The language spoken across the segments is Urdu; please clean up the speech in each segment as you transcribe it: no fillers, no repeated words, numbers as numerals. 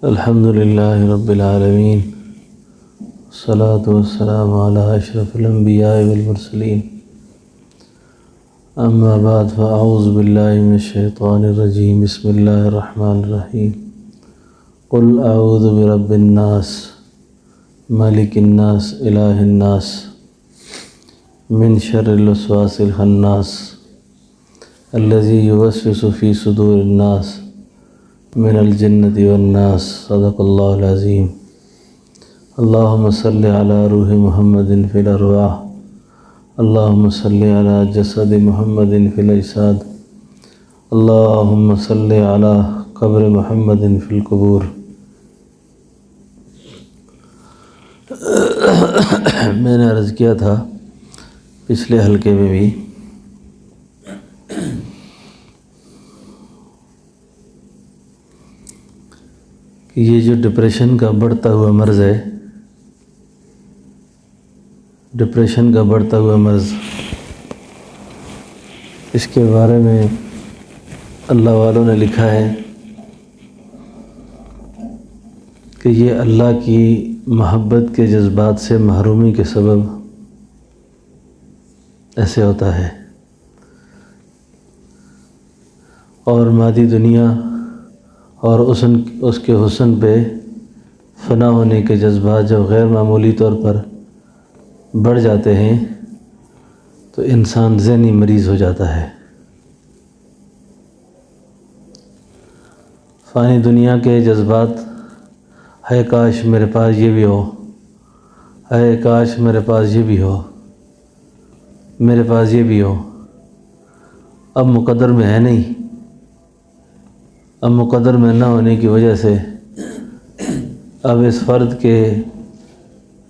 الحمد لله رب العالمين، الصلاة والسلام على أشرف الأنبياء والمرسلين، أما بعد فأعوذ بالله من الشيطان الرجيم، بسم الله الرحمن الرحيم، قل أعوذ برب الناس ملك الناس إله الناس من شر الوسواس الخناس الذي يوسوس في صدور الناس من الجنة والناس، صدق الله العظيم۔ اللهم صل على روح محمد في الأرواح، اللهم صل على جسد محمد في الأجساد، اللهم صل على قبر محمد في القبور۔ میں نے عرض کیا تھا پچھلے حلقے میں بھی کہ یہ جو ڈپریشن کا بڑھتا ہوا مرض ہے، ڈپریشن کا بڑھتا ہوا مرض، اس کے بارے میں اللہ والوں نے لکھا ہے کہ یہ اللہ کی محبت کے جذبات سے محرومی کے سبب ایسے ہوتا ہے، اور مادی دنیا اور اس کے حسن پہ فنا ہونے کے جذبات جب غیر معمولی طور پر بڑھ جاتے ہیں تو انسان ذہنی مریض ہو جاتا ہے۔ فانی دنیا کے جذبات، ہے کاش میرے پاس یہ بھی ہو، ہے کاش میرے پاس یہ بھی ہو، میرے پاس یہ بھی ہو، اب مقدر میں ہے نہیں، اب مقدر میں نہ ہونے کی وجہ سے اب اس فرد کے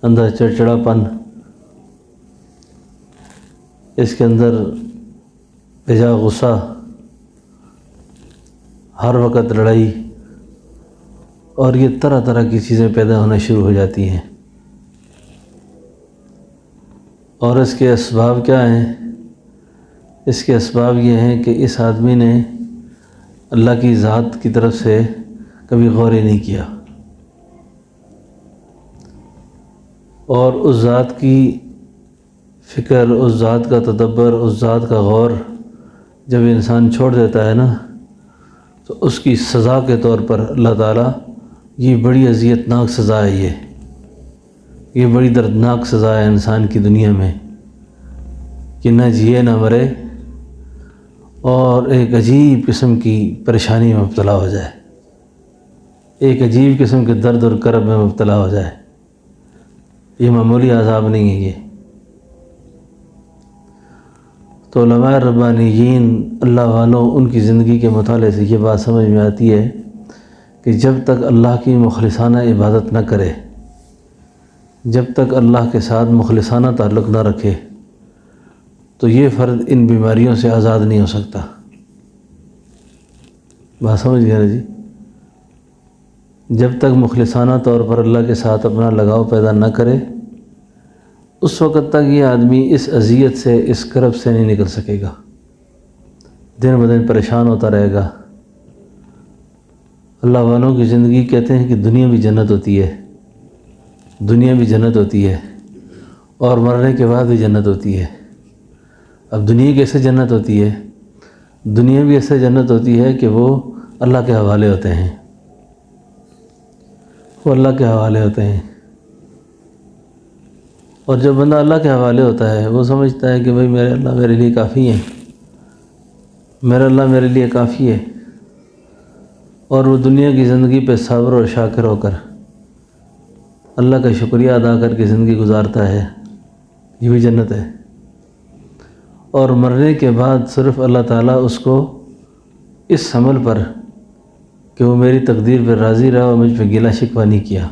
اندر چڑچڑاپن، اس کے اندر بجا غصہ، ہر وقت لڑائی، اور یہ طرح طرح کی چیزیں پیدا ہونا شروع ہو جاتی ہیں۔ اور اس کے اسباب کیا ہیں؟ اس کے اسباب یہ ہیں کہ اس آدمی نے اللہ کی ذات کی طرف سے کبھی غور ہی نہیں کیا، اور اس ذات کی فکر، اس ذات کا تدبر، اس ذات کا غور جب انسان چھوڑ دیتا ہے نا، تو اس کی سزا کے طور پر اللہ تعالیٰ، یہ بڑی اذیت ناک سزا ہے، یہ بڑی دردناک سزا ہے انسان کی دنیا میں کہ نہ جیے نہ مرے، اور ایک عجیب قسم کی پریشانی میں مبتلا ہو جائے، ایک عجیب قسم کے درد اور کرب میں مبتلا ہو جائے۔ یہ معمولی عذاب نہیں ہے یہ۔ تو علماء ربانیین، اللہ والوں، ان کی زندگی کے مطالعے سے یہ بات سمجھ میں آتی ہے کہ جب تک اللہ کی مخلصانہ عبادت نہ کرے، جب تک اللہ کے ساتھ مخلصانہ تعلق نہ رکھے، تو یہ فرد ان بیماریوں سے آزاد نہیں ہو سکتا۔ بات سمجھ گئے نا جی؟ جب تک مخلصانہ طور پر اللہ کے ساتھ اپنا لگاؤ پیدا نہ کرے، اس وقت تک یہ آدمی اس اذیت سے، اس کرب سے نہیں نکل سکے گا، دن بدن پریشان ہوتا رہے گا۔ اللہ والوں کی زندگی کہتے ہیں کہ دنیا بھی جنت ہوتی ہے، دنیا بھی جنت ہوتی ہے، اور مرنے کے بعد بھی جنت ہوتی ہے۔ اب دنیا کیسے جنت ہوتی ہے؟ دنیا بھی ایسے جنت ہوتی ہے کہ وہ اللہ کے حوالے ہوتے ہیں، وہ اللہ کے حوالے ہوتے ہیں۔ اور جب بندہ اللہ کے حوالے ہوتا ہے، وہ سمجھتا ہے کہ بھئی میرے اللہ میرے لیے کافی ہے، میرا اللہ میرے لیے کافی ہے، اور وہ دنیا کی زندگی پہ صابر اور شاکر ہو کر اللہ کا شکریہ ادا کر کے زندگی گزارتا ہے، یہ بھی جنت ہے۔ اور مرنے کے بعد صرف اللہ تعالیٰ اس کو اس عمل پر کہ وہ میری تقدیر پر راضی رہا اور مجھ پہ گلہ شکوہ نہیں کیا،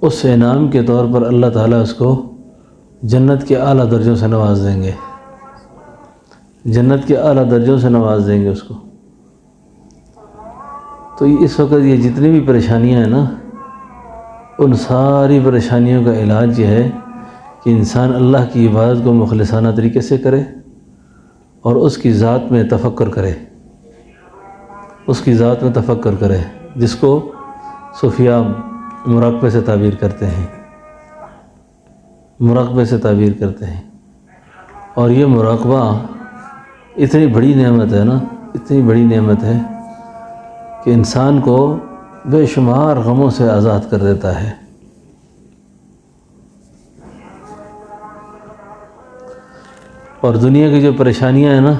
اس انعام کے طور پر اللہ تعالیٰ اس کو جنت کے اعلیٰ درجوں سے نواز دیں گے، جنت کے اعلیٰ درجوں سے نواز دیں گے اس کو۔ تو اس وقت یہ جتنی بھی پریشانیاں ہیں نا، ان ساری پریشانیوں کا علاج یہ ہے کہ انسان اللہ کی عبادت کو مخلصانہ طریقے سے کرے اور اس کی ذات میں تفکر کرے، اس کی ذات میں تفکر کرے۔ جس کو صوفیاء مراقبے سے تعبیر کرتے ہیں، مراقبے سے تعبیر کرتے ہیں۔ اور یہ مراقبہ اتنی بڑی نعمت ہے نا، اتنی بڑی نعمت ہے کہ انسان کو بے شمار غموں سے آزاد کر دیتا ہے۔ اور دنیا کی جو پریشانیاں ہیں نا،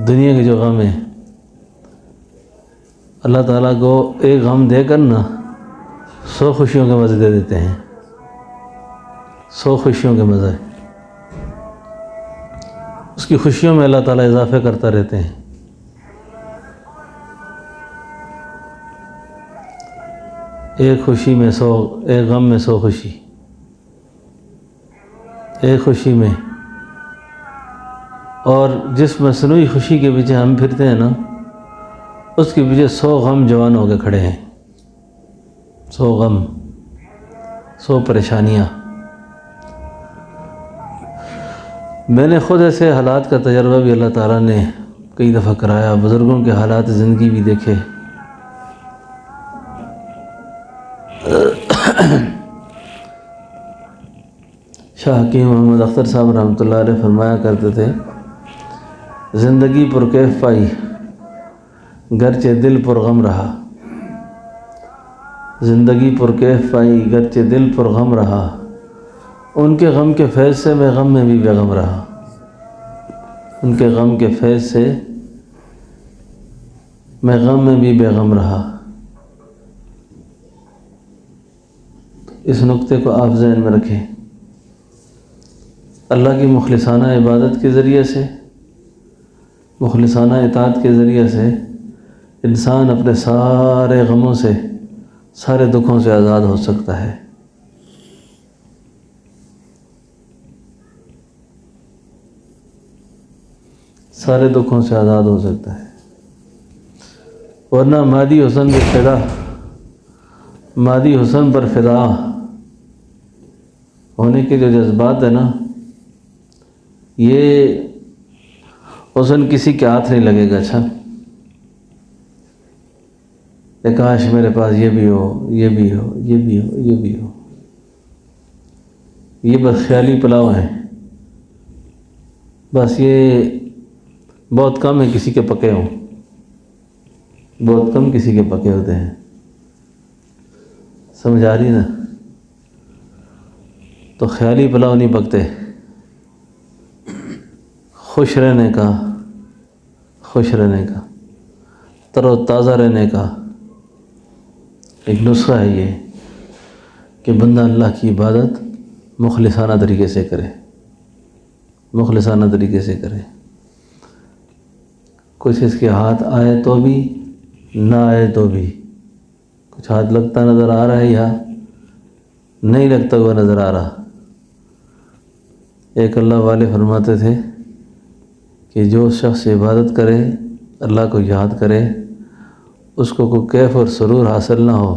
دنیا کے جو غم ہیں، اللہ تعالیٰ کو ایک غم دے کر نا 100 خوشیوں کے مزے دے دیتے ہیں، 100 خوشیوں کے مزے، اس کی خوشیوں میں اللہ تعالیٰ اضافے کرتا رہتے ہیں۔ ایک خوشی میں 100، ایک غم میں 100 خوشی، ایک خوشی میں۔ اور جس مصنوعی خوشی کے پیچھے ہم پھرتے ہیں نا، اس کے پیچھے 100 غم جوان ہو کے کھڑے ہیں، 100 غم، 100 پریشانیاں۔ میں نے خود ایسے حالات کا تجربہ بھی اللہ تعالیٰ نے کئی دفعہ کرایا، بزرگوں کے حالات زندگی بھی دیکھے۔ شاہ حکیم محمد اختر صاحب رحمۃ اللہ علیہ فرمایا کرتے تھے، زندگی پرکیف پائی گرچہ دل پر غم رہا، زندگی پرکیف پائی گرچہ دل پر غم رہا، ان کے غم کے فیض سے میں غم میں بھی بے غم رہا، ان کے غم کے فیض سے میں غم میں بھی بے غم رہا۔ اس نقطے کو آپ ذہن میں رکھیں۔ اللہ کی مخلصانہ عبادت کے ذریعے سے، مخلصانہ اطاعت کے ذریعے سے انسان اپنے سارے غموں سے، سارے دکھوں سے آزاد ہو سکتا ہے۔ سارے دکھوں سے آزاد ہو سکتا ہے، ورنہ مادی حسن پر فدا، مادی حسن پر فدا ہونے کے جو جذبات ہیں نا، یہ حسن کسی کے ہاتھ نہیں لگے گا۔ اچھا کہ کاش میرے پاس یہ بھی ہو، یہ بھی ہو، یہ بھی ہو، یہ بھی ہو، یہ بس خیالی پلاؤ ہیں، بس یہ بہت کم ہے کسی کے پکے ہوں، بہت کم کسی کے پکے ہوتے ہیں۔ سمجھ آ رہی نا؟ تو خیالی پلاؤ نہیں پکتے۔ خوش رہنے کا، خوش رہنے کا، تر و تازہ رہنے کا ایک نسخہ ہے یہ کہ بندہ اللہ کی عبادت مخلصانہ طریقے سے کرے، مخلصانہ طریقے سے کرے۔ کچھ اس کے ہاتھ آئے تو بھی، نہ آئے تو بھی، کچھ ہاتھ لگتا نظر آ رہا ہے یا نہیں لگتا ہوا نظر آ رہا۔ ایک اللہ والے فرماتے تھے کہ جو شخص عبادت کرے، اللہ کو یاد کرے، اس کو کوئی کیف اور سرور حاصل نہ ہو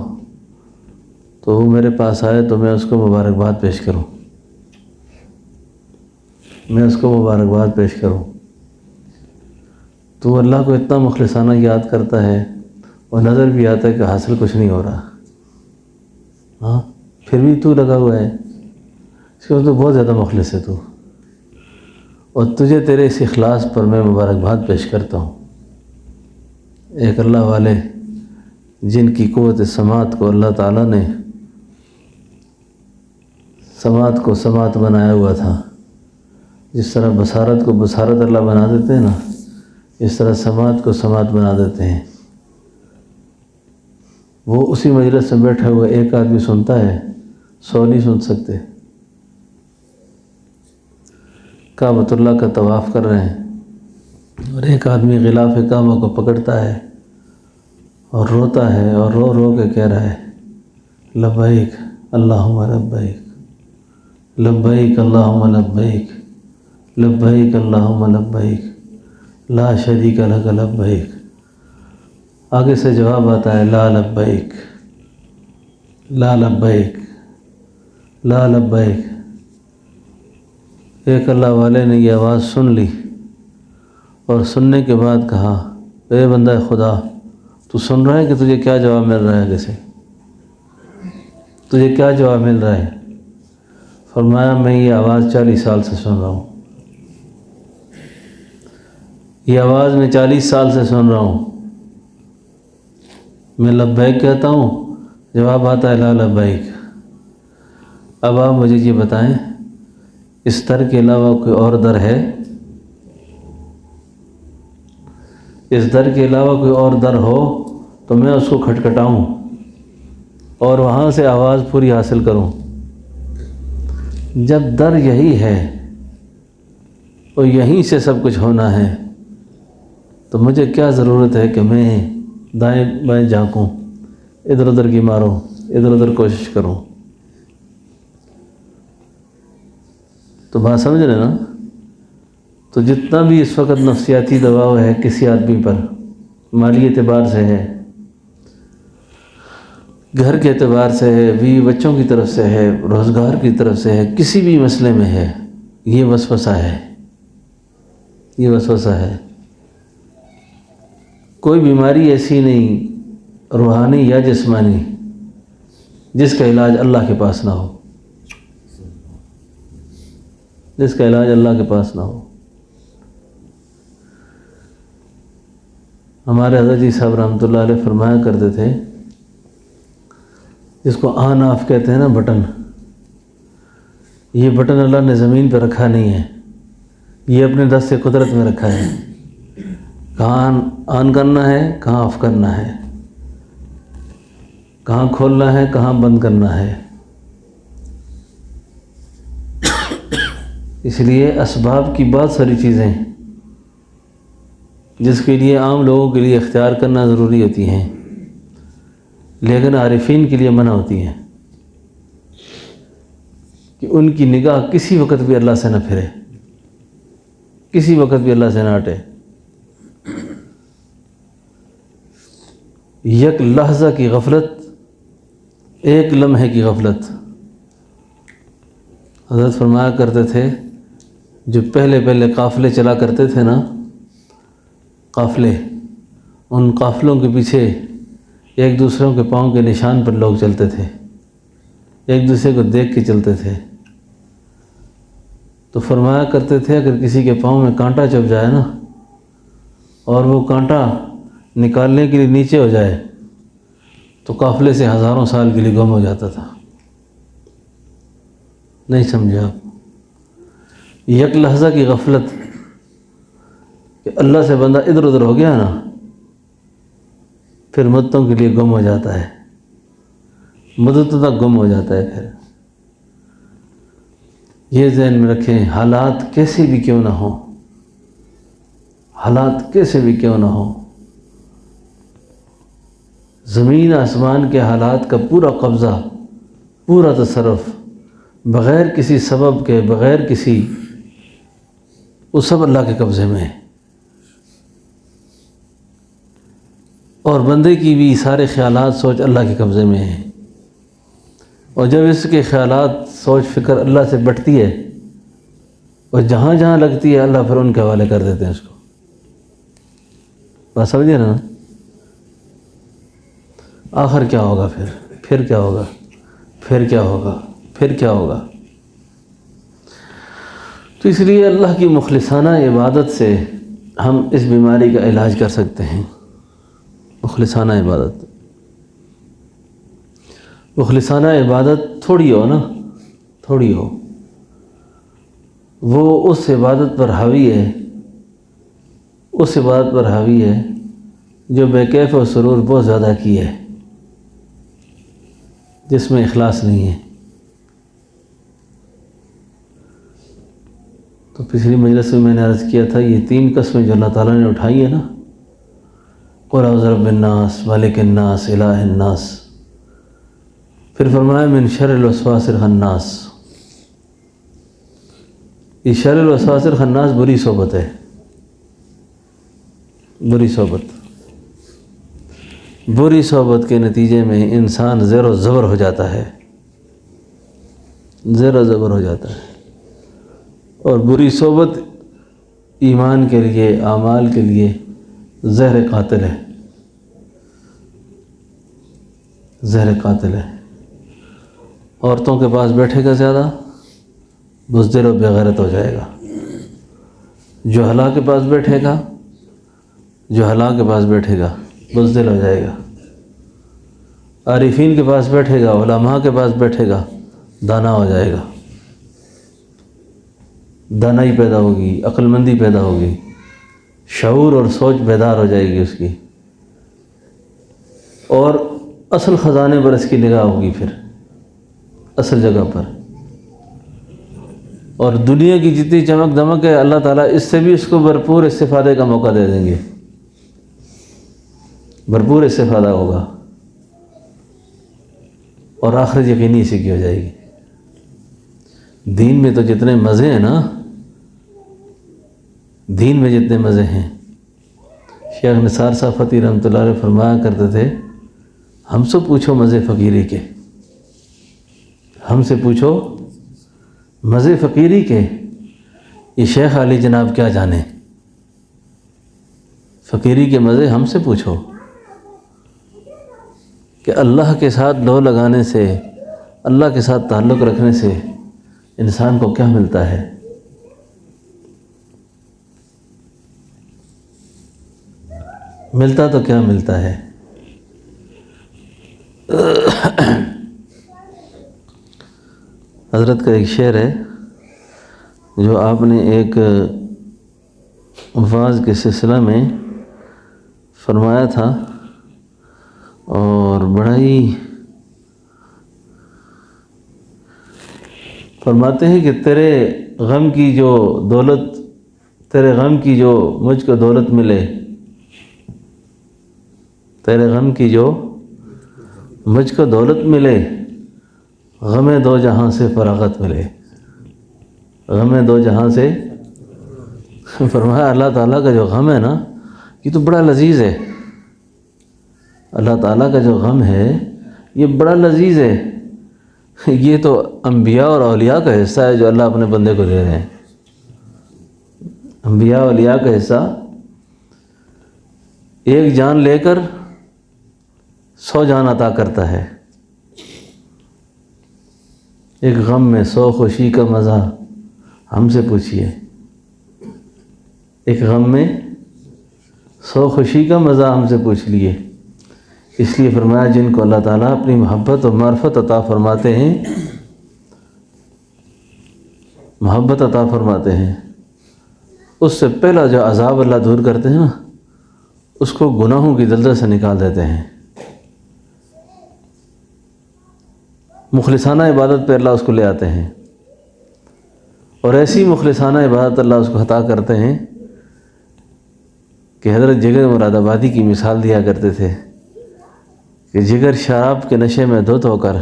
تو وہ میرے پاس آئے تو میں اس کو مبارکباد پیش کروں، میں اس کو مبارکباد پیش کروں۔ تو اللہ کو اتنا مخلصانہ یاد کرتا ہے اور نظر بھی آتا ہے کہ حاصل کچھ نہیں ہو رہا، ہاں پھر بھی تو لگا ہوا ہے، اس کے بعد تو بہت زیادہ مخلص ہے تو، اور تجھے تیرے اس اخلاص پر میں مبارکباد پیش کرتا ہوں۔ ایک اللہ والے جن کی قوت سماعت کو اللہ تعالیٰ نے سماعت کو سماعت بنایا ہوا تھا، جس طرح بصارت کو بصارت اللہ بنا دیتے ہیں نا، اس طرح سماعت کو سماعت بنا دیتے ہیں۔ وہ اسی مجلس میں بیٹھا ہوا ایک آدمی سنتا ہے، 100 نہیں سن سکتے۔ کعبۃ اللہ کا طواف کر رہے ہیں اور ایک آدمی غلاف کعبہ کو پکڑتا ہے اور روتا ہے اور رو رو کے کہہ رہا ہے، لبیک اللہم لبیک، لبیک اللہم لبیک، لبیک اللہم لبیک، لا شریک لک لبیک۔ آگے سے جواب آتا ہے، لا لبیک، لا لبیک، لا لبیک۔ ایک اللہ والے نے یہ آواز سن لی اور سننے کے بعد کہا، اے بندہ خدا، تو سن رہا ہے کہ تجھے کیا جواب مل رہا ہے؟ کیسے تجھے کیا جواب مل رہا ہے؟ فرمایا میں یہ آواز 40 سال سے سن رہا ہوں، یہ آواز میں 40 سال سے سن رہا ہوں، میں لبیک کہتا ہوں، جواب آتا ہے لا لبیک۔ اب آپ مجھے یہ بتائیں اس در کے علاوہ کوئی اور در ہے؟ اس در کے علاوہ کوئی اور در ہو تو میں اس کو کھٹکھٹاؤں اور وہاں سے آواز پوری حاصل کروں۔ جب در یہی ہے اور یہیں سے سب کچھ ہونا ہے تو مجھے کیا ضرورت ہے کہ میں دائیں بائیں جھانکوں، ادھر ادھر کی ماروں، ادھر ادھر کوشش کروں؟ تو بات سمجھ رہے نا؟ تو جتنا بھی اس وقت نفسیاتی دباؤ ہے کسی آدمی پر، مالی اعتبار سے ہے، گھر کے اعتبار سے ہے، بیوی بچوں کی طرف سے ہے، روزگار کی طرف سے ہے، کسی بھی مسئلے میں ہے، یہ وسوسہ ہے، یہ وسوسہ ہے۔ کوئی بیماری ایسی نہیں روحانی یا جسمانی جس کا علاج اللہ کے پاس نہ ہو، جس کا علاج اللہ کے پاس نہ ہو۔ ہمارے حضرت جی صاحب رحمۃ اللہ علیہ فرمایا کرتے تھے، جس کو آن آف کہتے ہیں نا، بٹن، یہ بٹن اللہ نے زمین پہ رکھا نہیں ہے، یہ اپنے دست قدرت میں رکھا ہے۔ کہاں آن کرنا ہے، کہاں آف کرنا ہے، کہاں کھولنا ہے، کہاں بند کرنا ہے۔ اس لیے اسباب کی بہت ساری چیزیں جس کے لیے عام لوگوں کے لیے اختیار کرنا ضروری ہوتی ہیں، لیکن عارفین کے لیے منع ہوتی ہیں کہ ان کی نگاہ کسی وقت بھی اللہ سے نہ پھرے، کسی وقت بھی اللہ سے نہ ہٹے۔ یک لحظہ کی غفلت، ایک لمحے کی غفلت۔ حضرت فرمایا کرتے تھے جو پہلے قافلے چلا کرتے تھے نا، قافلے، ان قافلوں کے پیچھے ایک دوسروں کے پاؤں کے نشان پر لوگ چلتے تھے، ایک دوسرے کو دیکھ کے چلتے تھے۔ تو فرمایا کرتے تھے اگر کسی کے پاؤں میں کانٹا چبھ جائے نا اور وہ کانٹا نکالنے کے لیے نیچے ہو جائے تو قافلے سے ہزاروں سال کے لیے گم ہو جاتا تھا۔ نہیں سمجھے آپ؟ یک لحظہ کی غفلت کہ اللہ سے بندہ ادھر ادھر ہو گیا نا، پھر مدتوں کے لیے گم ہو جاتا ہے، مدتوں تک گم ہو جاتا ہے۔ پھر یہ ذہن میں رکھیں، حالات کیسے بھی کیوں نہ ہوں، حالات کیسے بھی کیوں نہ ہوں، زمین آسمان کے حالات کا پورا قبضہ، پورا تصرف، بغیر کسی سبب کے، بغیر کسی، وہ سب اللہ کے قبضے میں ہے۔ اور بندے کی بھی سارے خیالات، سوچ اللہ کے قبضے میں ہیں۔ اور جب اس کے خیالات، سوچ، فکر اللہ سے بٹتی ہے اور جہاں جہاں لگتی ہے اللہ پھر ان کے حوالے کر دیتے ہیں اس کو۔ بات سمجھے نا؟ آخر کیا ہوگا پھر کیا ہوگا، پھر کیا ہوگا، پھر کیا ہوگا؟ تو اس لیے اللہ کی مخلصانہ عبادت سے ہم اس بیماری کا علاج کر سکتے ہیں۔ مخلصانہ عبادت، مخلصانہ عبادت تھوڑی ہو نا، تھوڑی ہو، وہ اس عبادت پر حاوی ہے، اس عبادت پر حاوی ہے جو بے کیف و سرور بہت زیادہ کی ہے، جس میں اخلاص نہیں ہے۔ تو پچھلی مجلس میں نے عرض کیا تھا یہ 3 قسمیں جو اللہ تعالیٰ نے اٹھائی ہیں نا، قل اعوذ برب الناس، ملک الناس، الہ الناس، پھر فرمایا من شر الوسواس الخناس۔ یہ شر الوسواس الخناس بری صحبت ہے، بری صحبت، بری صحبت کے نتیجے میں انسان زیر و زبر ہو جاتا ہے، زیر و زبر ہو جاتا ہے۔ اور بری صحبت ایمان کے لیے، اعمال کے لیے زہر قاتل ہے۔ زہر قاتل ہے۔ عورتوں کے پاس بیٹھے گا زیادہ، بزدل و بےغیرت ہو جائے گا۔ جہلا کے پاس بیٹھے گا، جہلا کے پاس بیٹھے گا، بزدل ہو جائے گا۔ عارفین کے پاس بیٹھے گا، علماء کے پاس بیٹھے گا، دانا ہو جائے گا۔ دانائی پیدا ہوگی، عقل مندی پیدا ہوگی، شعور اور سوچ بیدار ہو جائے گی اس کی، اور اصل خزانے پر اس کی نگاہ ہوگی، پھر اصل جگہ پر۔ اور دنیا کی جتنی چمک دمک ہے اللہ تعالیٰ اس سے بھی اس کو بھرپور استفادے کا موقع دے دیں گے، بھرپور استفادہ ہوگا، اور آخرت یقینی اسی کی ہو جائے گی۔ دین میں تو جتنے مزے ہیں نا، دین میں جتنے مزے ہیں، شیخ نثار صاحب فتح رحمۃ اللہ علیہ فرمایا کرتے تھے، ہم سے پوچھو مزے فقیری کے، ہم سے پوچھو مزے فقیری کے، یہ شیخ علی جناب کیا جانے۔ فقیری کے مزے ہم سے پوچھو کہ اللہ کے ساتھ لو لگانے سے، اللہ کے ساتھ تعلق رکھنے سے انسان کو کیا ملتا ہے۔ ملتا تو کیا ملتا ہے۔ حضرت کا ایک شعر ہے جو آپ نے ایک وعظ کے سلسلہ میں فرمایا تھا، اور بڑا ہی فرماتے ہیں کہ تیرے غم کی جو دولت، تیرے غم کی جو مجھ کو دولت ملے، تیرے غم کی جو مجھ کو دولت ملے، غم دو جہاں سے فراغت ملے، غم دو جہاں سے۔ فرمایا اللہ تعالیٰ کا جو غم ہے نا، یہ تو بڑا لذیذ ہے، اللہ تعالیٰ کا جو غم ہے یہ بڑا لذیذ ہے، یہ تو انبیاء اور اولیاء کا حصہ ہے جو اللہ اپنے بندے کو دے رہے ہیں۔ انبیاء اولیاء کا حصہ ایک جان لے کر 100 جان عطا کرتا ہے۔ ایک غم میں 100 خوشی کا مزہ ہم سے پوچھیے، ایک غم میں 100 خوشی کا مزہ ہم سے پوچھ لیے۔ اس لیے فرمایا جن کو اللہ تعالیٰ اپنی محبت و معرفت عطا فرماتے ہیں، محبت عطا فرماتے ہیں، اس سے پہلا جو عذاب اللہ دور کرتے ہیں نا، اس کو گناہوں کی دلدل سے نکال دیتے ہیں۔ مخلصانہ عبادت پہ اللہ اس کو لے آتے ہیں، اور ایسی مخلصانہ عبادت اللہ اس کو عطا کرتے ہیں کہ حضرت جگر مراد آبادی کی مثال دیا کرتے تھے کہ جگر شراب کے نشے میں دھت ہو کر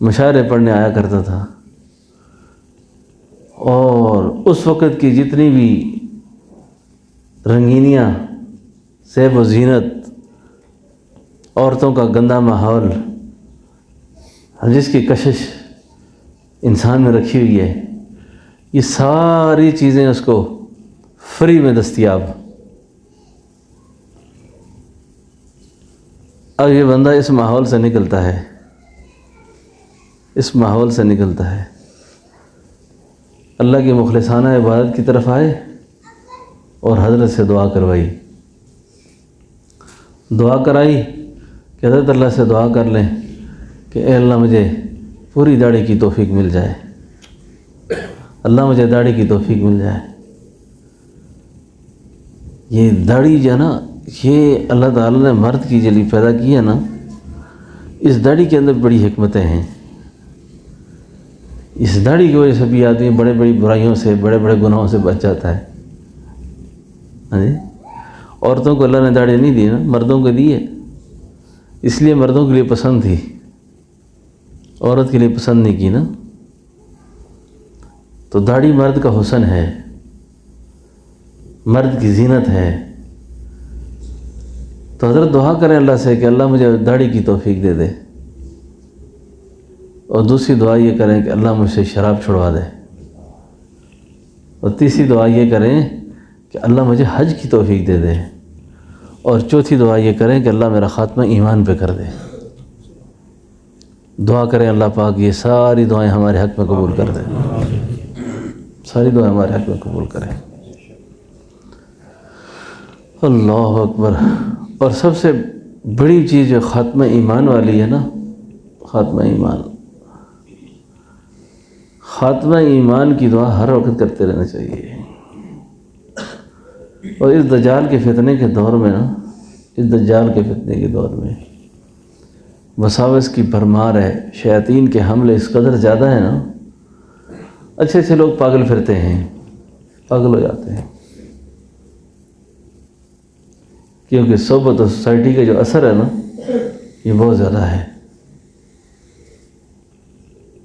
مشاعرے پڑھنے آیا کرتا تھا، اور اس وقت کی جتنی بھی رنگینیاں، زیب و زینت، عورتوں کا گندا ماحول، جس کی کشش انسان میں رکھی ہوئی ہے، یہ ساری چیزیں اس کو فری میں دستیاب۔ اب یہ بندہ اس ماحول سے نکلتا ہے، اس ماحول سے نکلتا ہے، اللہ کی مخلصانہ عبادت کی طرف آئے اور حضرت سے دعا کروائی، دعا کرائی کہ حضرت اللہ سے دعا کر لیں کہ اے اللہ مجھے پوری داڑھی کی توفیق مل جائے، اللہ مجھے داڑھی کی توفیق مل جائے۔ یہ داڑھی جو ہے نا، یہ اللہ تعالیٰ نے مرد کی جلی پیدا کی ہے نا، اس داڑھی کے اندر بڑی حکمتیں ہیں۔ اس داڑھی کی وجہ سے بھی آدمی بڑے بڑی برائیوں سے، بڑے بڑے گناہوں سے بچ جاتا ہے۔ ہاں جی، عورتوں کو اللہ نے داڑھی نہیں دی نا، مردوں کو دی ہے، اس لیے مردوں کے لیے پسند تھی، عورت کے لیے پسند نہیں کی نا۔ تو داڑھی مرد کا حسن ہے، مرد کی زینت ہے۔ تو حضرت دعا کریں اللہ سے کہ اللہ مجھے داڑھی کی توفیق دے دے، اور دوسری دعا یہ کریں کہ اللہ مجھ سے شراب چھڑوا دے، اور تیسری دعا یہ کریں کہ اللہ مجھے حج کی توفیق دے دے، اور چوتھی دعا یہ کریں کہ اللہ میرا خاتمہ ایمان پہ کر دے۔ دعا کریں اللہ پاک یہ ساری دعائیں ہمارے حق میں قبول کر دیں، ساری دعائیں ہمارے حق میں قبول کریں۔ اللہ اکبر۔ اور سب سے بڑی چیز جو خاتمہ ایمان والی ہے نا، خاتمہ ایمان، خاتمہ ایمان کی دعا ہر وقت کرتے رہنا چاہیے۔ اور اس دجال کے فتنے کے دور میں نا، اس دجال کے فتنے کے دور میں وساوس کی بھرمار ہے، شیاطین کے حملے اس قدر زیادہ ہیں نا، اچھے اچھے لوگ پاگل پھرتے ہیں، پاگل ہو جاتے ہیں، کیونکہ صحبت اور سوسائٹی کا جو اثر ہے نا یہ بہت زیادہ ہے۔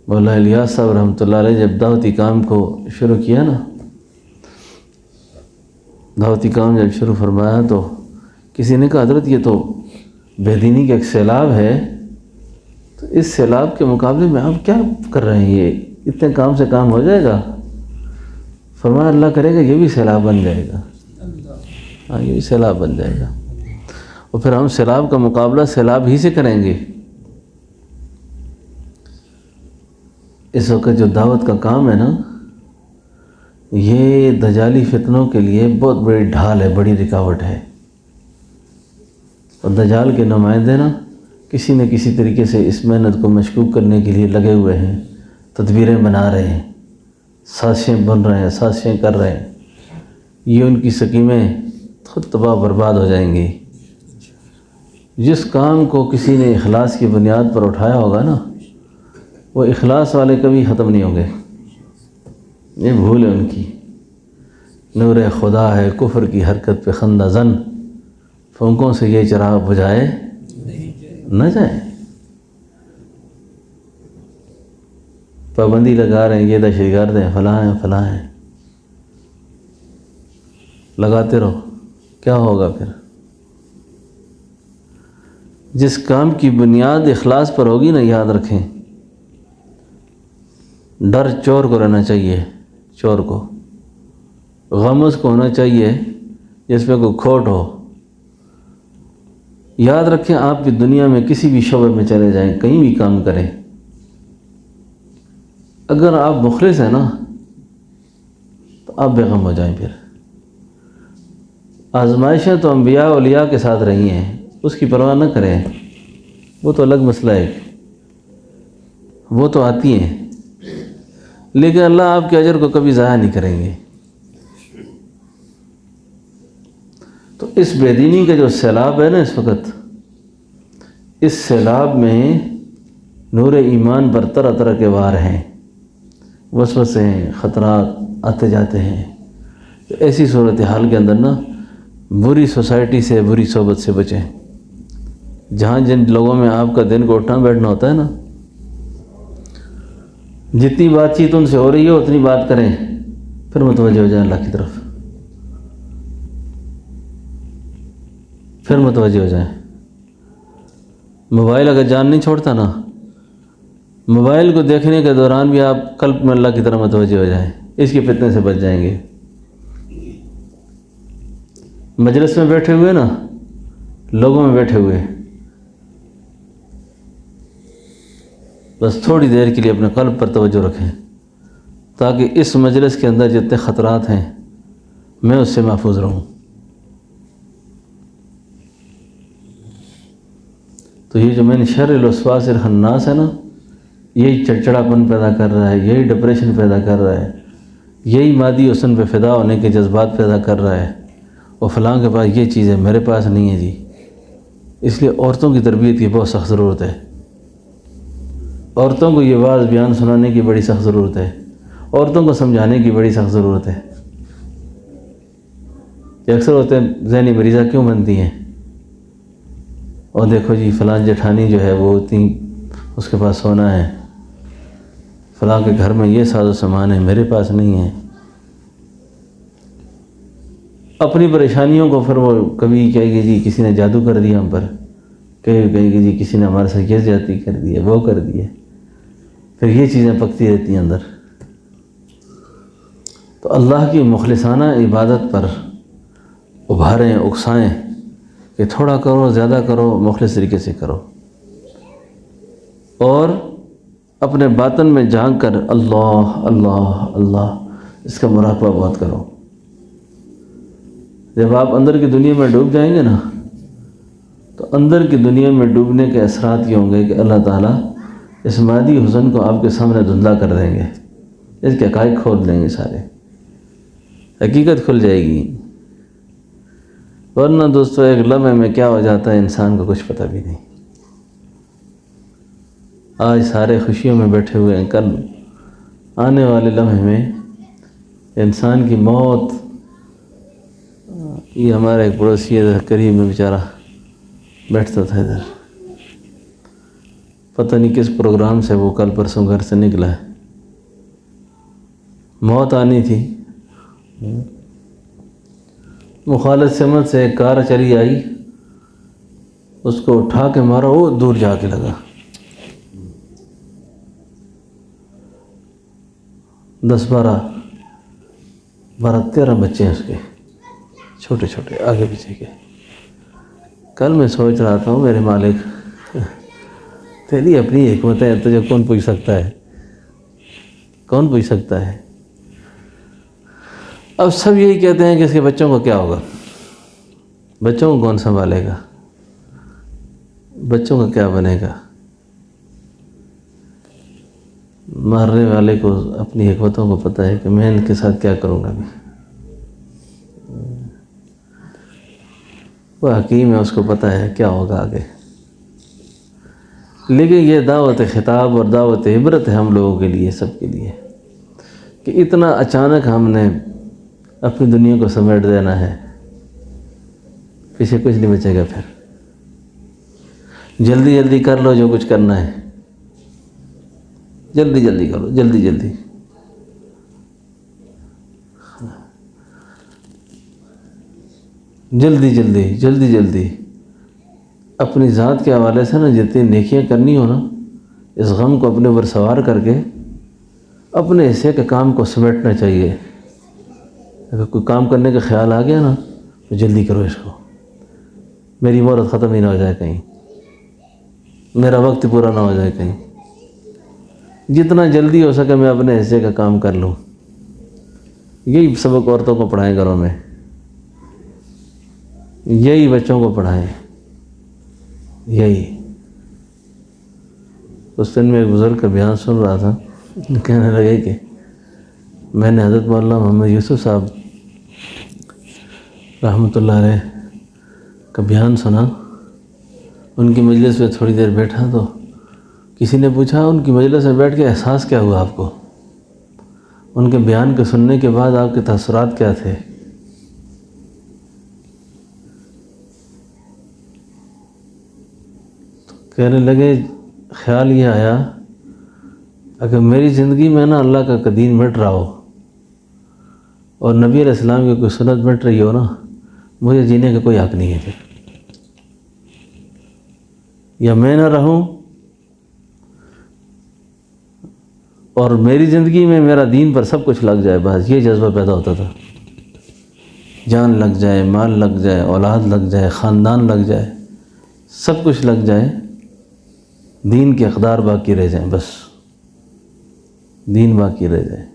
مولانا الیاس صاحب رحمۃ اللہ علیہ جب دعوتی کام کو شروع کیا نا، دعوتی کام جب شروع فرمایا تو کسی نے کہا حضرت یہ تو بے دینی کا ایک سیلاب ہے، تو اس سیلاب کے مقابلے میں آپ کیا کر رہے ہیں، یہ اتنے کام سے کام ہو جائے گا؟ فرمایا اللہ کرے گا یہ بھی سیلاب بن جائے گا، ہاں یہ بھی سیلاب بن جائے گا، اور پھر ہم سیلاب کا مقابلہ سیلاب ہی سے کریں گے۔ اس وقت جو دعوت کا کام ہے نا یہ دجالی فتنوں کے لیے بہت بڑی ڈھال ہے، بڑی رکاوٹ ہے، اور دجال کے نمائندے نا کسی نہ کسی طریقے سے اس محنت کو مشکوک کرنے کے لیے لگے ہوئے ہیں، تدبیریں بنا رہے ہیں، سازشیں بن رہے ہیں، سازشیں کر رہے ہیں، یہ ان کی سکیمیں خود تباہ برباد ہو جائیں گی۔ جس کام کو کسی نے اخلاص کی بنیاد پر اٹھایا ہوگا نا وہ اخلاص والے کبھی ختم نہیں ہوں گے، یہ بھول ہے ان کی۔ نور خدا ہے کفر کی حرکت پہ خندہ زن، پھونکوں سے یہ چراغ بجھائے نہ جائیں۔ پابندی لگا رہے ہیں، یہ دہشت گرد ہیں، فلاں ہیں فلاں ہیں، لگاتے رہو، کیا ہوگا پھر؟ جس کام کی بنیاد اخلاص پر ہوگی نا، یاد رکھیں ڈر چور کو رہنا چاہیے، چور کو غم اس کو ہونا چاہیے جس میں کوئی کھوٹ ہو۔ یاد رکھیں آپ کی دنیا میں کسی بھی شعبے میں چلے جائیں، کہیں بھی کام کریں، اگر آپ مخلص ہیں نا تو آپ بے غم ہو جائیں۔ پھر آزمائشیں تو انبیاء اولیاء کے ساتھ رہی ہیں، اس کی پرواہ نہ کریں، وہ تو الگ مسئلہ ہے، وہ تو آتی ہیں، لیکن اللہ آپ کے اجر کو کبھی ضائع نہیں کریں گے۔ تو اس بے دینی کا جو سیلاب ہے نا اس وقت، اس سیلاب میں نور ایمان پر طرح طرح کے وار ہیں، وسوسے ہیں، خطرات آتے جاتے ہیں۔ تو ایسی صورتحال کے اندر نا بری سوسائٹی سے، بری صحبت سے بچیں۔ جہاں جن لوگوں میں آپ کا دن کو اٹھنا بیٹھنا ہوتا ہے نا، جتنی بات چیت ان سے ہو رہی ہے اتنی بات کریں، پھر متوجہ ہو جائیں اللہ کی طرف، پھر متوجہ ہو جائیں۔ موبائل اگر جان نہیں چھوڑتا نا، موبائل کو دیکھنے کے دوران بھی آپ قلب میں اللہ کی طرف متوجہ ہو جائیں، اس کے فتنے سے بچ جائیں گے۔ مجلس میں بیٹھے ہوئے نا، لوگوں میں بیٹھے ہوئے، بس تھوڑی دیر کے لیے اپنے قلب پر توجہ رکھیں، تاکہ اس مجلس کے اندر جتنے خطرات ہیں میں اس سے محفوظ رہوں۔ تو یہ جو من شر الوسواس الخناس ہے نا، یہی چڑچڑاپن پیدا کر رہا ہے، یہی ڈپریشن پیدا کر رہا ہے، یہی مادی حسن پہ فدا ہونے کے جذبات پیدا کر رہا ہے، اور فلاں کے پاس یہ چیز ہے میرے پاس نہیں ہے جی۔ اس لیے عورتوں کی تربیت کی بہت سخت ضرورت ہے، عورتوں کو یہ واعظ بیان سنانے کی بڑی سخت ضرورت ہے، عورتوں کو سمجھانے کی بڑی سخت ضرورت ہے۔ کہ اکثر ہوتے ہیں ذہنی مریضہ کیوں بنتی ہیں، اور دیکھو جی فلاں جٹھانی جو ہے وہ اتنی اس کے پاس سونا ہے، فلاں کے گھر میں یہ ساز و سامان ہے میرے پاس نہیں ہے۔ اپنی پریشانیوں کو پھر وہ کبھی کہے گی جی کسی نے جادو کر دیا ہم پر، کبھی کہے گی جی کسی نے ہمارے ساتھ یہ زیادتی کر دی ہے، وہ کر دی ہے، پھر یہ چیزیں پکتی رہتی ہیں اندر۔ تو اللہ کی مخلصانہ عبادت پر ابھاریں، اکسائیں کہ تھوڑا کرو زیادہ کرو، مخلص طریقے سے کرو، اور اپنے باطن میں جھانک کر اللہ اللہ اللہ اس کا مراقبہ بہت کرو۔ جب آپ اندر کی دنیا میں ڈوب جائیں گے نا تو اندر کی دنیا میں ڈوبنے کے اثرات یہ ہوں گے کہ اللہ تعالیٰ اس مادی حسن کو آپ کے سامنے دھندلا کر دیں گے، اس کے حقائق کھول دیں گے، سارے حقیقت کھل جائے گی۔ ورنہ دوستو ایک لمحے میں کیا ہو جاتا ہے انسان کو کچھ پتہ بھی نہیں۔ آج سارے خوشیوں میں بیٹھے ہوئے ہیں، کل آنے والے لمحے میں انسان کی موت۔ یہ ہمارا ایک پڑوسی ادھر قریب میں بیچارہ بیٹھتا تھا ادھر، پتہ نہیں کس پروگرام سے وہ کل پرسوں گھر سے نکلا ہے، موت آنی تھی، مخالف سمت سے ایک کار چلی آئی، اس کو اٹھا کے مارا، وہ دور جا کے لگا۔ 12 بچے ہیں اس کے، چھوٹے چھوٹے آگے پیچھے کے۔ کل میں سوچ رہا تھا میرے مالک تیری اپنی حکمت ہے، تجھے کون پوچھ سکتا ہے، کون پوچھ سکتا ہے۔ اب سب یہی کہتے ہیں کہ اس کے بچوں کو کیا ہوگا، بچوں کو کون سنبھالے گا، بچوں کا کیا بنے گا۔ مارنے والے کو اپنی حکمتوں کو پتہ ہے کہ میں ان کے ساتھ کیا کروں گا ابھی۔ وہ حکیم ہے، اس کو پتہ ہے کیا ہوگا آگے۔ لیکن یہ دعوت خطاب اور دعوت عبرت ہے ہم لوگوں کے لیے، سب کے لیے، کہ اتنا اچانک ہم نے اپنی دنیا کو سمیٹ دینا ہے، پیچھے کچھ نہیں بچے گا۔ پھر جلدی جلدی کر لو جو کچھ کرنا ہے، جلدی جلدی کرو، جلدی جلدی۔ جلدی جلدی جلدی جلدی اپنی ذات کے حوالے سے نا جتنی نیکیاں کرنی ہو نا، اس غم کو اپنے اوپر سوار کر کے اپنے حصے کے کام کو سمیٹنا چاہیے۔ اگر کوئی کام کرنے کا خیال آ گیا نا تو جلدی کرو اس کو، میری مہلت ختم ہی نہ ہو جائے کہیں، میرا وقت پورا نہ ہو جائے کہیں، جتنا جلدی ہو سکے میں اپنے حصے کا کام کر لوں۔ یہی سبق عورتوں کو پڑھائیں گھروں میں، یہی بچوں کو پڑھائیں، یہی۔ اس دن میں ایک بزرگ کا بیان سن رہا تھا، کہنے لگے کہ میں نے حضرت مولانا محمد یوسف صاحب رحمۃ اللہ علیہ کا بیان سنا، ان کی مجلس میں تھوڑی دیر بیٹھا تو کسی نے پوچھا ان کی مجلس میں بیٹھ کے احساس کیا ہوا آپ کو، ان کے بیان کے سننے کے بعد آپ کے تاثرات کیا تھے؟ کہنے لگے خیال یہ آیا اگر میری زندگی میں نا اللہ کا دین مٹ رہا ہو اور نبی علیہ السلام کی کوئی سنت مٹ رہی ہو نا، مجھے جینے کا کوئی حق نہیں ہے پھر، یا میں نہ رہوں اور میری زندگی میں میرا دین پر سب کچھ لگ جائے، بس یہ جذبہ پیدا ہوتا تھا، جان لگ جائے، مال لگ جائے، اولاد لگ جائے، خاندان لگ جائے، سب کچھ لگ جائے، دین کے اقدار باقی رہ جائیں، بس دین باقی رہ جائے۔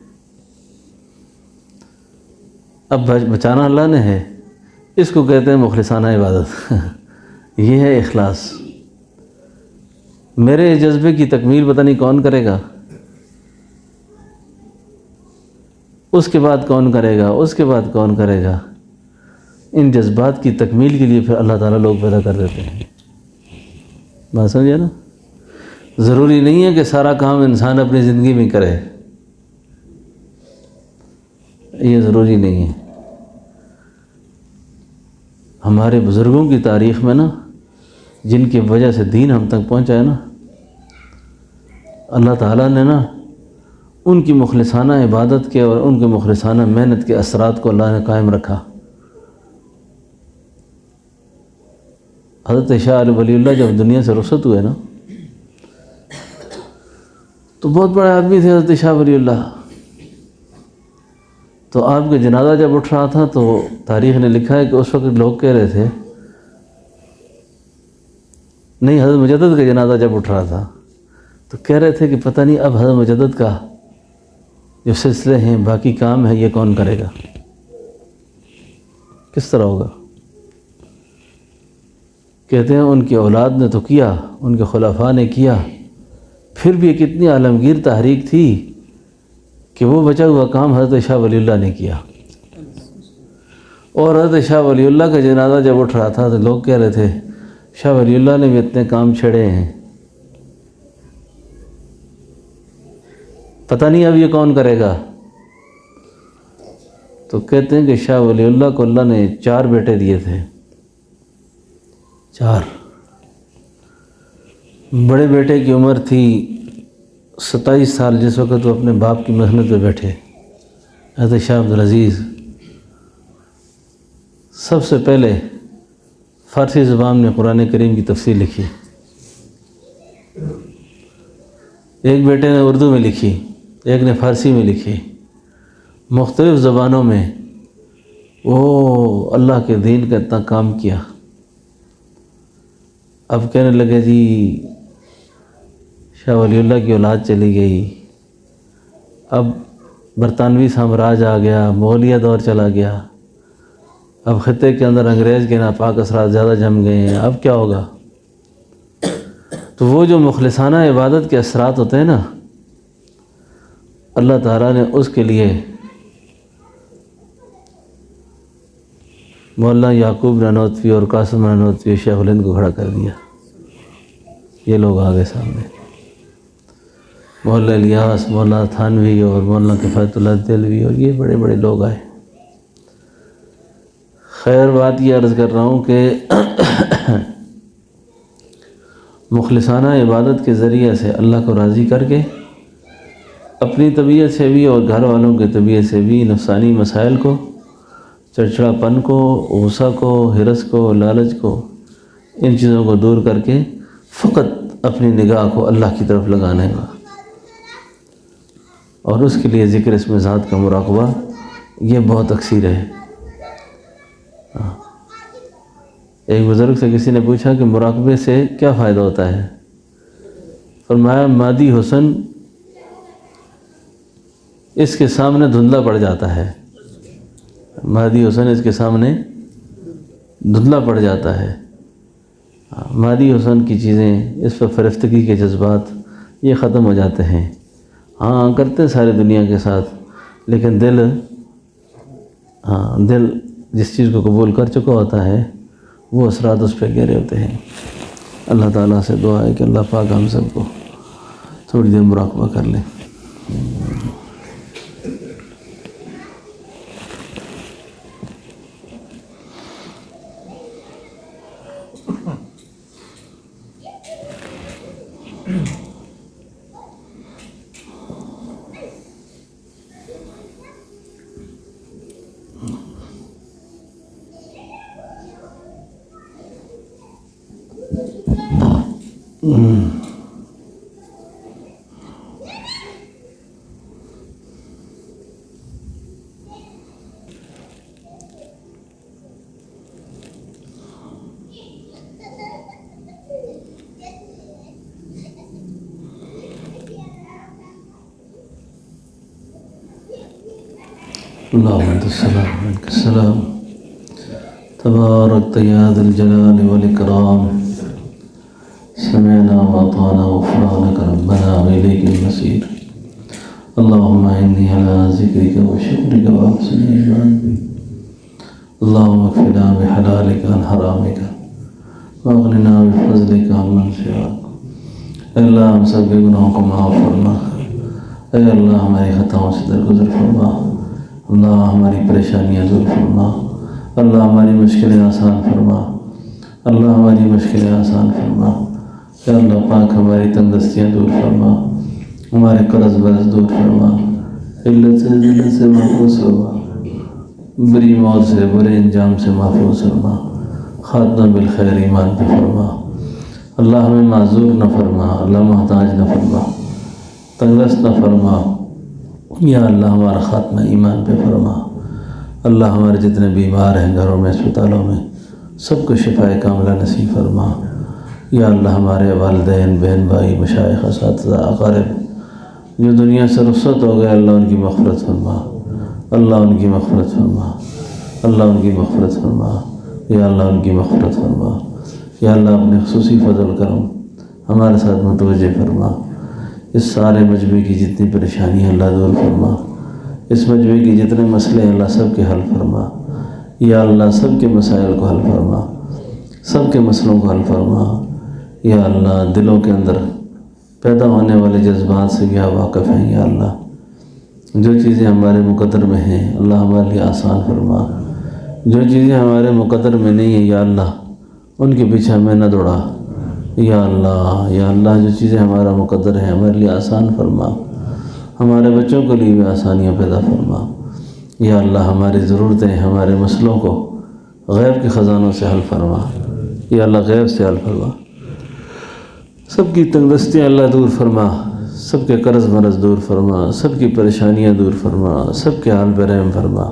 اب بچانا اللہ نے ہے، اس کو کہتے ہیں مخلصانہ عبادت۔ یہ ہے اخلاص۔ میرے جذبے کی تکمیل پتہ نہیں کون کرے گا، اس کے بعد کون کرے گا، اس کے بعد کون کرے گا۔ ان جذبات کی تکمیل کے لیے پھر اللہ تعالیٰ لوگ پیدا کر دیتے ہیں۔ بات سمجھے نا؟ ضروری نہیں ہے کہ سارا کام انسان اپنی زندگی میں کرے، یہ ضروری نہیں ہے۔ ہمارے بزرگوں کی تاریخ میں نا جن کی وجہ سے دین ہم تک پہنچا ہے نا، اللہ تعالیٰ نے نا ان کی مخلصانہ عبادت کے اور ان کے مخلصانہ محنت کے اثرات کو اللہ نے قائم رکھا۔ حضرت شاہ علی ولی اللہ جب دنیا سے رخصت ہوئے نا تو بہت بڑے آدمی تھے حضرت شاہ ولی اللہ، تو آپ کا جنازہ جب اٹھ رہا تھا تو تاریخ نے لکھا ہے کہ اس وقت لوگ کہہ رہے تھے، نہیں حضرت مجدد کا جنازہ جب اٹھ رہا تھا تو کہہ رہے تھے کہ پتہ نہیں اب حضرت مجدد کا جو سلسلے ہیں، باقی کام ہے، یہ کون کرے گا، کس طرح ہوگا؟ کہتے ہیں ان کی اولاد نے تو کیا، ان کے خلفاء نے کیا، پھر بھی ایک اتنی عالمگیر تحریک تھی کہ وہ بچا ہوا کام حضرت شاہ ولی اللہ نے کیا۔ اور حضرت شاہ ولی اللہ کا جنازہ جب اٹھ رہا تھا تو لوگ کہہ رہے تھے شاہ ولی اللہ نے بھی اتنے کام چھڑے ہیں، پتہ نہیں اب یہ کون کرے گا۔ تو کہتے ہیں کہ شاہ ولی اللہ کو اللہ نے 4 بیٹے دیے تھے، 4۔ بڑے بیٹے کی عمر تھی 27 سال جس وقت وہ اپنے باپ کی محنت پہ بیٹھے، حضرت شاہ عبدالعزیز۔ سب سے پہلے فارسی زبان میں قرآن کریم کی تفسیر لکھی، ایک بیٹے نے اردو میں لکھی، ایک نے فارسی میں لکھی، مختلف زبانوں میں وہ اللہ کے دین کا اتنا کام کیا۔ اب کہنے لگے جی شاہ ولی اللہ کی اولاد چلی گئی، اب برطانوی سامراج آ گیا، مغلیہ دور چلا گیا، اب خطے کے اندر انگریز کے ناپاک اثرات زیادہ جم گئے ہیں، اب کیا ہوگا؟ تو وہ جو مخلصانہ عبادت کے اثرات ہوتے ہیں نا، اللہ تعالیٰ نے اس کے لیے مولانا یعقوب نانوتوی اور قاسم نانوتوی شیخ الہند کو کھڑا کر دیا۔ یہ لوگ آگے سامنے، مولانا الیاس، مولانا تھانوی اور مولانا کفایت اللہ دہلوی، اور یہ بڑے بڑے لوگ آئے۔ خیر بات یہ عرض کر رہا ہوں کہ مخلصانہ عبادت کے ذریعے سے اللہ کو راضی کر کے اپنی طبیعت سے بھی اور گھر والوں کی طبیعت سے بھی نفسانی مسائل کو، چڑچڑاپن کو، غصہ کو، ہرس کو، لالچ کو، ان چیزوں کو دور کر کے فقط اپنی نگاہ کو اللہ کی طرف لگانے کا، اور اس کے لیے ذکر اسم ذات کا مراقبہ یہ بہت اکثیر ہے۔ ایک بزرگ سے کسی نے پوچھا کہ مراقبے سے کیا فائدہ ہوتا ہے؟ فرمایا مادی حسن اس کے سامنے دھندلا پڑ جاتا ہے، مادی حسن اس کے سامنے دھندلا پڑ جاتا ہے۔ مادی حسن کی چیزیں، اس پر فرفتگی کے جذبات یہ ختم ہو جاتے ہیں۔ ہاں کرتے ہیں ساری دنیا کے ساتھ، لیکن دل جس چیز کو قبول کر چکا ہوتا ہے وہ اثرات اس پہ گہرے ہوتے ہیں۔ اللہ تعالیٰ سے دعا ہے کہ اللہ پاک ہم سب کو تھوڑی دیر مراقبہ کر لیں۔ اللهم انت السلام ومنك السلام تباركت يا ذا الجلال والإكرام سمعنا وأطعنا غفرانك ربنا وإليك المصير اللهم إني على ذكرك وشكرك وحسن عبادتك اللهم اكفنا بحلالك عن حرامك واغننا بفضلك عمن سواك۔ اے اللہ ہم سب کے گناہوں کو معاف فرما، اے اللہ ہماری خطاؤں سے درگزر فرما، اللہ ہماری پریشانیاں دور فرما، اللہ ہماری مشکلیں آسان فرما، اللہ ہماری مشکلیں آسان فرما، اے اللہ پاک ہماری تندرستیاں دور فرما، ہمارے قرض برض دور فرما، علت سے ذلت سے محفوظ فرما، بری موت سے برے انجام سے محفوظ فرما، خاتمہ بالخیر ایمان پہ فرما، اللہ ہمیں معذور نہ فرما، اللہ محتاج نہ فرما، تنگرست نہ فرما، یا اللہ ہمارا خاتمہ ایمان پہ فرما، اللہ ہمارے جتنے بیمار ہیں گھروں میں، اسپتالوں میں، سب کو شفائے کاملہ نصیب فرما، یا اللہ ہمارے والدین، بہن بھائی، مشائخ، اساتذہ، اقارب جو دنیا سے رخصت ہو گئے، اللہ ان کی مغفرت فرما، اللہ ان کی مغفرت فرما، اللہ ان کی مغفرت فرما، یا اللہ ان کی مغفرت فرما، یا اللہ اپنے خصوصی فضل کرم ہمارے ساتھ متوجہ فرما۔ اس سارے مجمع کی جتنی پریشانیاں اللہ دور فرما، اس مجمع کی جتنے مسئلے ہیں اللہ سب کے حل فرما، یا اللہ سب کے مسائل کو حل فرما، سب کے مسئلوں کو حل فرما، یا اللہ دلوں کے اندر پیدا ہونے والے جذبات سے کیا واقف ہیں، یا اللہ جو چیزیں ہمارے مقدر میں ہیں اللہ ہمارے لیے آسان فرما، جو چیزیں ہمارے مقدر میں نہیں ہیں یا اللہ ان کے پیچھے ہمیں نہ دوڑا، یا اللہ جو چیزیں ہمارا مقدر ہیں ہمارے لیے آسان فرما، ہمارے بچوں کے لیے بھی آسانیاں پیدا فرما، یا اللہ ہماری ضرورتیں، ہمارے مسئلوں کو غیب کے خزانوں سے حل فرما، یا اللہ غیب سے حل فرما، سب کی تنگ دستیاں اللہ دور فرما، سب کے قرض مرض دور فرما، سب کی پریشانیاں دور فرما، سب کے حال پہ رحم فرما۔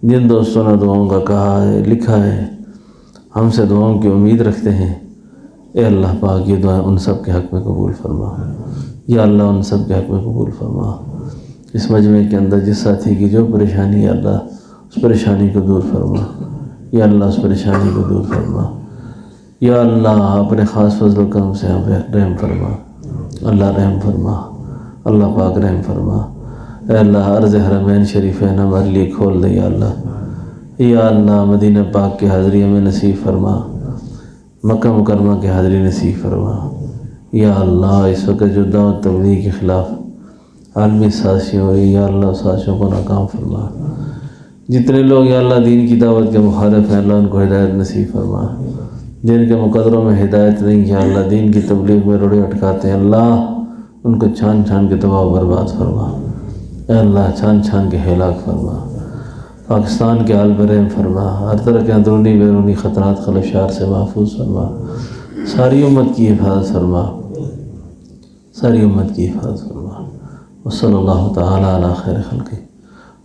جن دوستوں نے دعاؤں کا کہا ہے، لکھا ہے، ہم سے دعاؤں کی امید رکھتے ہیں، اے اللہ پاک یہ دعائیں ان سب کے حق میں قبول فرما، یا اللہ ان سب کے حق میں قبول فرما۔ اس مجمع کے اندر جس ساتھی کی جو پریشانی ہے اللہ اس پریشانی کو دور فرما، یا اللہ اس پریشانی کو دور فرما، یا اللہ اپنے خاص فضل و کرم سے ہم پہ رحم فرما، اللہ رحم فرما، اللہ پاک رحم فرما۔ اے اللہ عرض حرمین شریفین ہمارے لیے کھول دے یا اللہ، یا اللہ مدینہ پاک کی حاضری ہمیں نصیب فرما، مکہ مکرمہ کی حاضری نصیب فرما، یا اللہ اس وقت جو دعوت تبلیغ کے خلاف عالمی سازشیں ہو رہی یا اللہ سازشوں کو ناکام فرما، جتنے لوگ یا اللہ دین کی دعوت کے مخالف ہیں اللہ ان کو ہدایت نصیب فرما، جن کے مقدروں میں ہدایت نہیں یا اللہ دین کی تبلیغ میں روڑے اٹکاتے ہیں اللہ ان کو چھان چھان کے تباہ و برباد فرما، اے اللہ چھان چھان کے ہلاک فرما، پاکستان کے حال پر رحم فرما، ہر طرح کے اندرونی بیرونی خطرات خلفشار سے محفوظ فرما، ساری امت کی حفاظت فرما، ساری امت کی حفاظت فرما۔ وصلی اللہ تعالی علی خیر خلقہ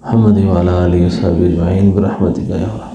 محمد وعلی آلہ وصحبہ اجمعین برحمتک یا رحمن۔